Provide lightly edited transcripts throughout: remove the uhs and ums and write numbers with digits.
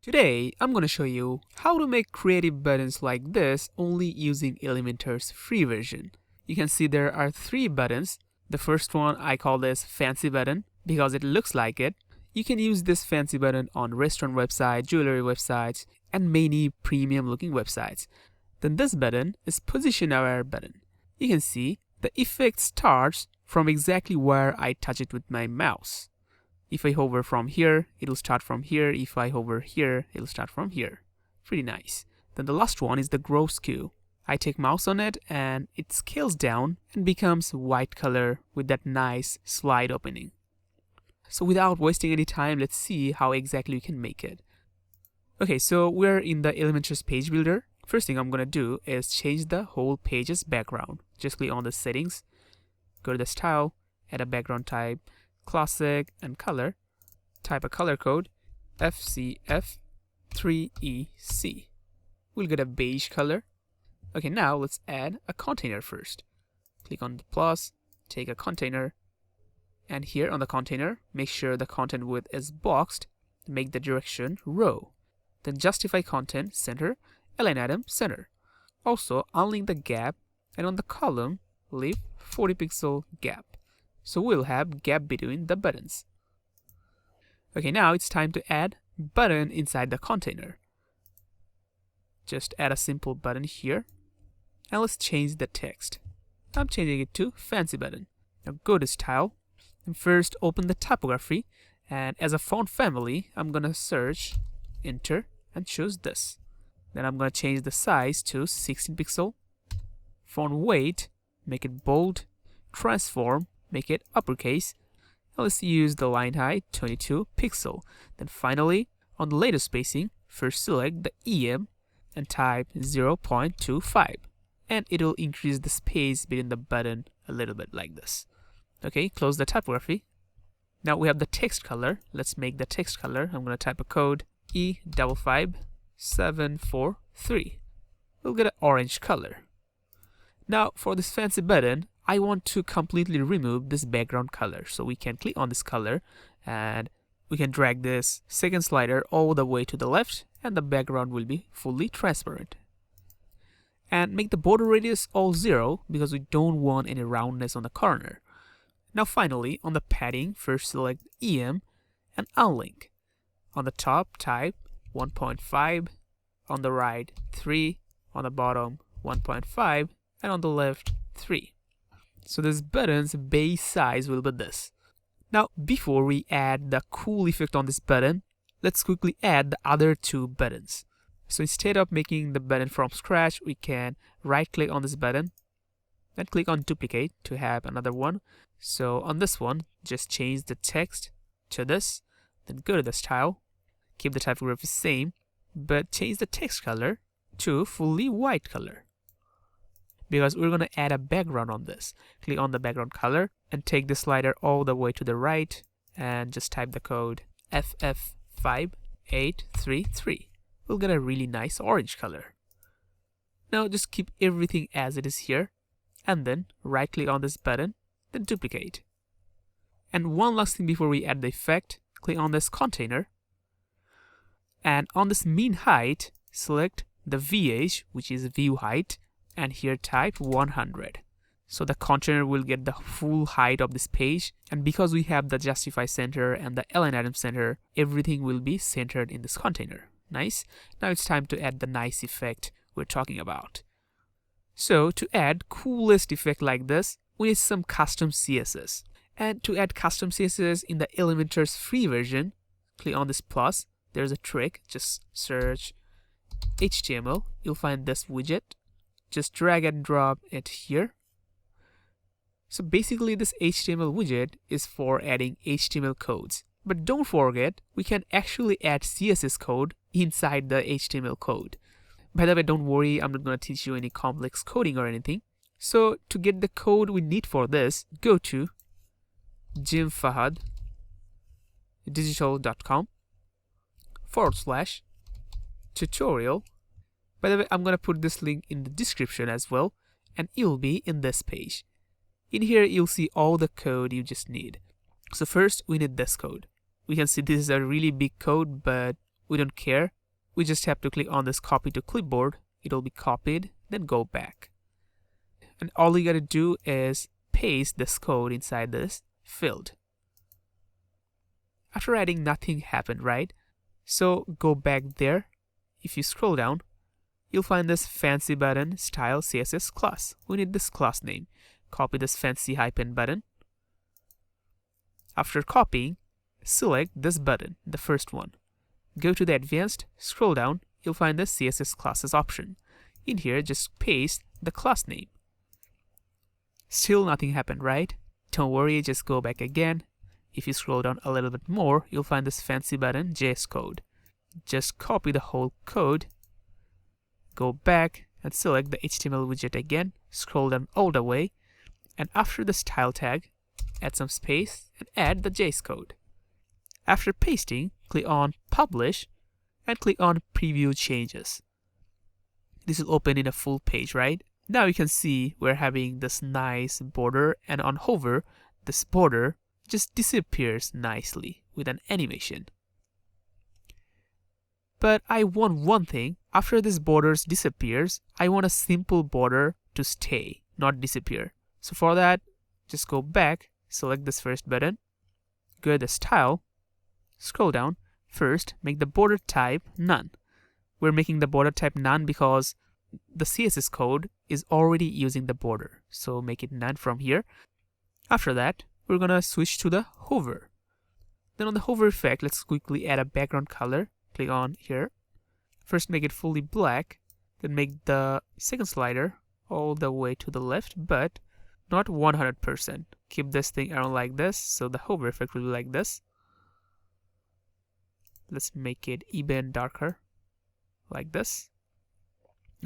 Today, I'm going to show you how to make creative buttons like this only using Elementor's free version. You can see there are 3 buttons. The first one I call this fancy button because it looks like it. You can use this fancy button on restaurant websites, jewelry websites, and many premium looking websites. Then this button is position aware button. You can see the effect starts from exactly where I touch it with my mouse. If I hover from here, it'll start from here. If I hover here, it'll start from here. Pretty nice. Then the last one is the grow skew. I take mouse on it and it scales down and becomes white color with that nice slide opening. So without wasting any time, let's see how exactly we can make it. Okay, so we're in the Elementor's page builder. First thing I'm gonna do is change the whole page's background. Just click on the settings, go to the style, add a background type, classic and color, type a color code FCF3EC. We'll get a beige color. Okay, now let's add a container first. Click on the plus, take a container, and here on the container, make sure the content width is boxed, make the direction row. Then justify content center, align item center. Also unlink the gap, and on the column, leave 40 pixel gap. So we'll have gap between the buttons. Okay, now it's time to add button inside the container. Just add a simple button here. And let's change the text. I'm changing it to fancy button. Now go to style and first open the typography, and as a font family, I'm gonna search, enter, and choose this. Then I'm gonna change the size to 16 pixel. Font weight, make it bold. Transform, make it uppercase. Now let's use the line height 22 pixel. Then finally, on the latest spacing, first select the EM and type 0.25. And it will increase the space between the button a little bit like this. Okay, close the typography. Now we have the text color. Let's make the text color. I'm going to type a code E55743. We'll get an orange color. Now for this fancy button, I want to completely remove this background color. So we can click on this color and we can drag this second slider all the way to the left and the background will be fully transparent. And make the border radius all 0 because we don't want any roundness on the corner. Now finally, on the padding, first select EM and unlink. On the top, type 1.5, on the right 3, on the bottom 1.5, and on the left 3. So this button's base size will be this. Now before we add the cool effect on this button, let's quickly add the other 2 buttons. So instead of making the button from scratch, we can right click on this button and click on duplicate to have another one. So on this one, just change the text to this, then go to the style, keep the typography same, but change the text color to fully white color. Because we're going to add a background on this. Click on the background color and take the slider all the way to the right and just type the code FF5833. We'll get a really nice orange color. Now just keep everything as it is here and then right click on this button, then duplicate. And one last thing before we add the effect, click on this container and on this mean height, select the VH, which is view height, and here type 100. So the container will get the full height of this page, and because we have the justify center and the align item center, everything will be centered in this container. Nice. Now it's time to add the nice effect we're talking about. So to add coolest effect like this, we need some custom CSS. And to add custom CSS in the Elementor's free version, click on this plus. There's a trick. Just search HTML. You'll find this widget. Just drag and drop it here. So basically this HTML widget is for adding HTML codes. But don't forget, we can actually add CSS code inside the HTML code. By the way, don't worry, I'm not going to teach you any complex coding or anything. So to get the code we need for this, go to jimfahaddigital.com/tutorial. By the way, I'm going to put this link in the description as well, and it'll be in this page. In here, you'll see all the code you just need. So first, we need this code. We can see this is a really big code, but we don't care. We just have to click on this copy to clipboard. It'll be copied, then go back. And all you gotta do is paste this code inside this field. After adding, nothing happened, right? So go back there. If you scroll down, you'll find this fancy button style CSS class. We need this class name. Copy this fancy hyphen button. After copying, select this button, the first one. Go to the advanced, scroll down, you'll find the CSS classes option. In here, just paste the class name. Still nothing happened, right? Don't worry, just go back again. If you scroll down a little bit more, you'll find this fancy button, JS code. Just copy the whole code, go back and select the HTML widget again, scroll down all the way, and after the style tag, add some space and add the JS code. After pasting, click on Publish and click on Preview Changes. This will open in a full page, right? Now you can see we're having this nice border, and on hover, this border just disappears nicely with an animation. But I want one thing. After this border disappears, I want a simple border to stay, not disappear. So for that, just go back, select this first button, go to the style, scroll down. First, make the border type none. We're making the border type none because the CSS code is already using the border. So make it none from here. After that, we're gonna switch to the hover. Then on the hover effect, let's quickly add a background color. Click on here. First make it fully black, then make the second slider all the way to the left, but not 100%. Keep this thing around like this, so the hover effect will be like this. Let's make it even darker, like this.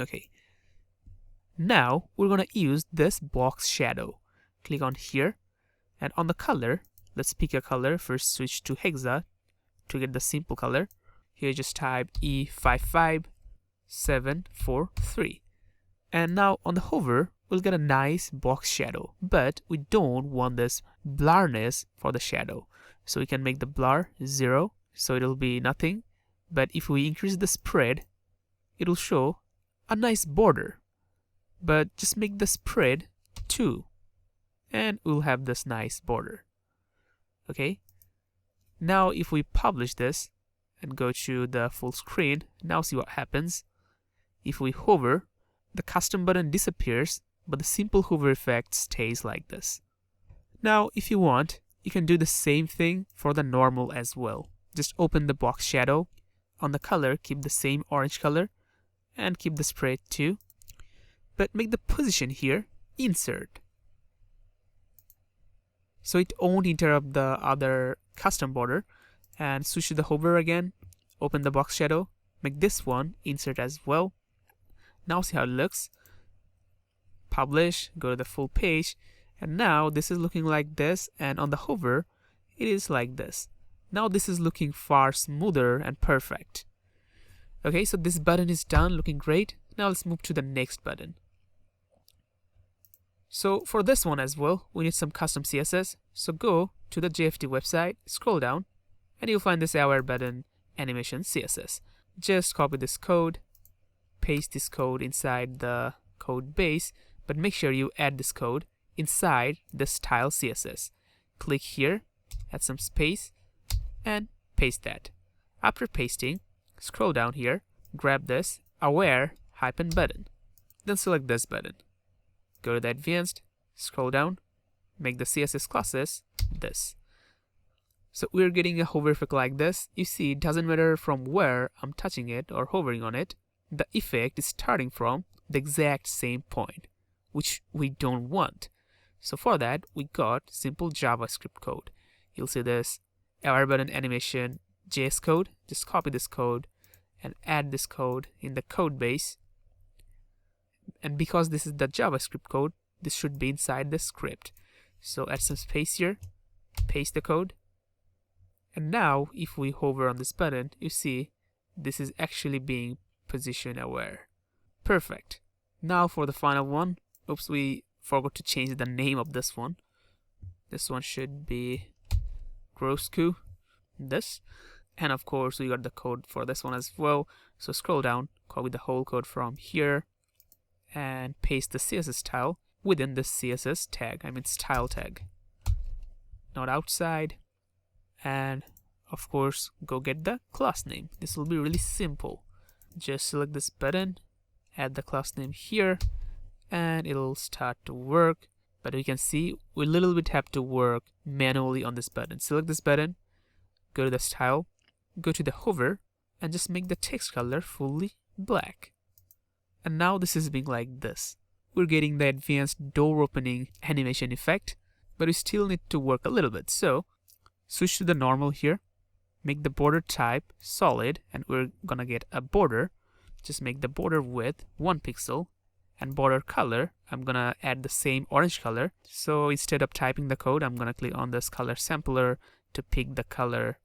Okay. Now we're gonna use this box shadow. Click on here, and on the color, let's pick a color. First switch to Hexa to get the simple color. Here just type E55743. And now on the hover, we'll get a nice box shadow, but we don't want this blurriness for the shadow. So we can make the blur 0, so it'll be nothing. But if we increase the spread, it'll show a nice border. But just make the spread 2, and we'll have this nice border. Okay. Now if we publish this and go to the full screen, now see what happens. If we hover, the custom button disappears, but the simple hover effect stays like this. Now if you want, you can do the same thing for the normal as well. Just open the box shadow. On the color, keep the same orange color and keep the spread 2, but make the position here insert, so it won't interrupt the other custom border. And switch to the hover again, open the box shadow, make this one insert as well. Now see how it looks. Publish, go to the full page, and now this is looking like this, and on the hover it is like this. Now this is looking far smoother and perfect. Okay, so this button is done, looking great. Now let's move to the next button. So for this one as well, we need some custom CSS. So go to the JFT website, scroll down, and you'll find this aware button animation CSS. Just copy this code, paste this code inside the code base, but make sure you add this code inside the style CSS. Click here, add some space, and paste that. After pasting, scroll down here, grab this aware hyphen button, then select this button. Go to the advanced, scroll down, make the CSS classes this. So we're getting a hover effect like this. You see, it doesn't matter from where I'm touching it or hovering on it, the effect is starting from the exact same point, which we don't want. So for that, we got simple JavaScript code. You'll see this aware button animation JS code. Just copy this code and add this code in the code base. And because this is the JavaScript code, this should be inside the script. So add some space here, paste the code. And now if we hover on this button, you see this is actually being position aware. Perfect. Now for the final one. Oops, we forgot to change the name of this one. This one should be gross skew. This. And of course, we got the code for this one as well. So scroll down, copy the whole code from here, and paste the CSS style within the CSS tag, style tag, not outside. And of course, go get the class name. This will be really simple. Just select this button, add the class name here, and it'll start to work. But you can see we a little bit have to work manually on this button. Select this button, go to the style, go to the hover, and just make the text color fully black. And now this is being like this. We're getting the advanced door opening animation effect, but we still need to work a little bit. So switch to the normal here, make the border type solid, and we're gonna get a border. Just make the border width 1 pixel, and border color, I'm gonna add the same orange color. So instead of typing the code, I'm gonna click on this color sampler to pick the color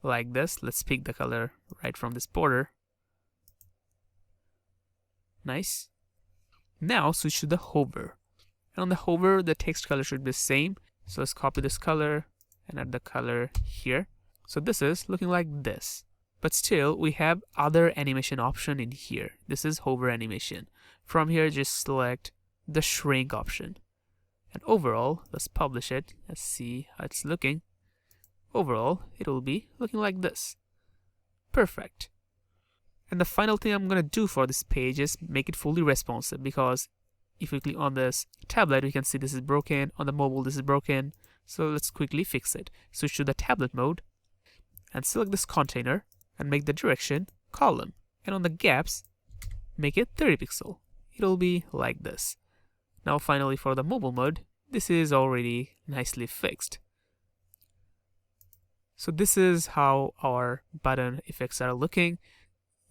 like this. Let's pick the color right from this border. Nice. Now switch to the hover. And on the hover, the text color should be the same. So let's copy this color and add the color here. So this is looking like this. But still, we have other animation option in here. This is hover animation. From here, just select the shrink option. And overall, let's publish it. Let's see how it's looking. Overall, it will be looking like this. Perfect. And the final thing I'm going to do for this page is make it fully responsive, because if we click on this tablet, we can see this is broken. On the mobile, this is broken. So let's quickly fix it. Switch to the tablet mode and select this container and make the direction column. And on the gaps, make it 30 pixel. It'll be like this. Now finally for the mobile mode, this is already nicely fixed. So this is how our button effects are looking.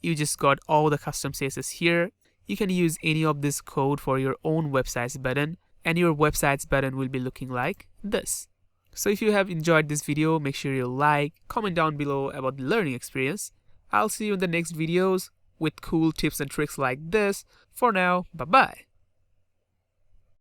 You just got all the custom CSS here. You can use any of this code for your own website's button, and your website's button will be looking like this. So if you have enjoyed this video, make sure you like, comment down below about the learning experience. I'll see you in the next videos with cool tips and tricks like this. For now, bye bye.